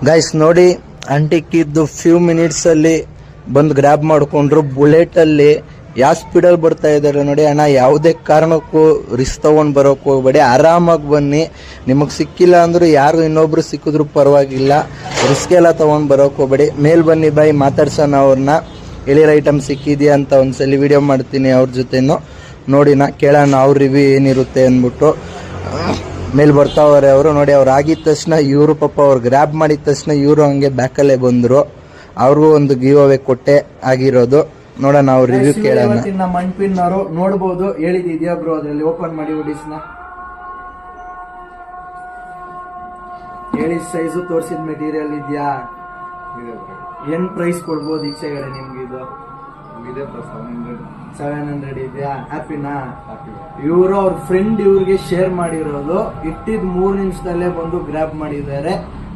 Guys ನೋಡಿ, ಅಂಟಿಕ್ಕಿದ್ದು few minutes ಅಲ್ಲಿ ಬಂದು ಗ್ರ್ಯಾಬ್ ಮಾಡ್ಕೊಂಡ್ರು. ಬುಲೆಟ್ ಅಲ್ಲಿ ಯಾವ ಸ್ಪೀಡಲ್ಲಿ ಬರ್ತಾ ಇದ್ದಾರೆ ನೋಡಿ. ಅಣ್ಣ, ಯಾವುದೇ ಕಾರಣಕ್ಕೂ ರಿಸ್ಕ್ ತಗೊಂಡ್ ಬರೋಕ್ ಹೋಗ್ಬೇಡಿ, ಆರಾಮಾಗಿ ಬನ್ನಿ. ನಿಮಗ್ ಸಿಕ್ಕಿಲ್ಲ ಅಂದ್ರೂ ಯಾರು ಇನ್ನೊಬ್ರು ಸಿಕ್ಕಿದ್ರು ಪರವಾಗಿಲ್ಲ, ರಿಸ್ಕ್ ಎಲ್ಲ ತಗೊಂಡ್ ಬರೋಕ್ ಹೋಗ್ಬೇಡಿ. ಮೇಲ್ ಬನ್ನಿ ಬಾಯ್, ಮಾತಾಡ್ಸೋಣ ಅವ್ರನ್ನ. ಎಳಿರ್ ಐಟಮ್ ಸಿಕ್ಕಿದ್ಯಾ ಅಂತ ಒಂದ್ಸಲಿ ವಿಡಿಯೋ ಮಾಡ್ತೀನಿ ಅವ್ರ ಜೊತೆನು, ನೋಡಿನ ಕೇಳೋಣ ಅವ್ರ ರಿವ್ಯೂ ಏನಿರುತ್ತೆ ಅಂದ್ಬಿಟ್ಟು. ಮೇಲ್ ಬರ್ತಾವ್ರೆ ಅವರು ನೋಡಿ. ಅವ್ರು ಆಗಿದ ತಕ್ಷಣ ಇವರು ಪಾಪ ಅವ್ರು ಗ್ರ್ಯಾಬ್ ಮಾಡಿದ ತಕ್ಷಣ ಇವರು ಹಂಗೆ ಬ್ಯಾಕಲ್ಲೇ ಬಂದ್ರು. ಅವ್ರಿಗೂ ಒಂದು ಗಿವ್ ಅವೇ ಕೊಟ್ಟೆ ಆಗಿರೋದು. ನೋಡೋಣ ಅವ್ರ ರಿವ್ಯೂ ಕೇಳೋಣ. ಮಣ್ಪಿನ್ ಅವರು ನೋಡ್ಬೋದು, ಹೇಳಿದ್ಯಾ ಬ್ರೋ ಅದ್ರಲ್ಲಿ ಓಪನ್ ಮಾಡಿ ಹುಡಿಸ್ನ ಹೇಳಿ, ಸೈಜು ತೋರಿಸಿದ ಮೆಟೀರಿಯಲ್ ಇದೆಯಾ, ಏನ್ ಪ್ರೈಸ್ ಕೊಡ್ಬೋದು ಈಚೆಗಡೆ ನಿಮ್ಗೆ? ಇದು 700 ಇದೆಯಾ? ಹ್ಯಾಪಿನಾ? ಇವರು ಅವ್ರ ಫ್ರೆಂಡ್ ಇವ್ರಿಗೆ ಶೇರ್ ಮಾಡಿರೋದು, ಇಟ್ಟಿದ್ 3 ನಿಮಿಷದಲ್ಲೇ ಬಂದು ಗ್ರ್ಯಾಬ್ ಮಾಡಿದ್ದಾರೆ.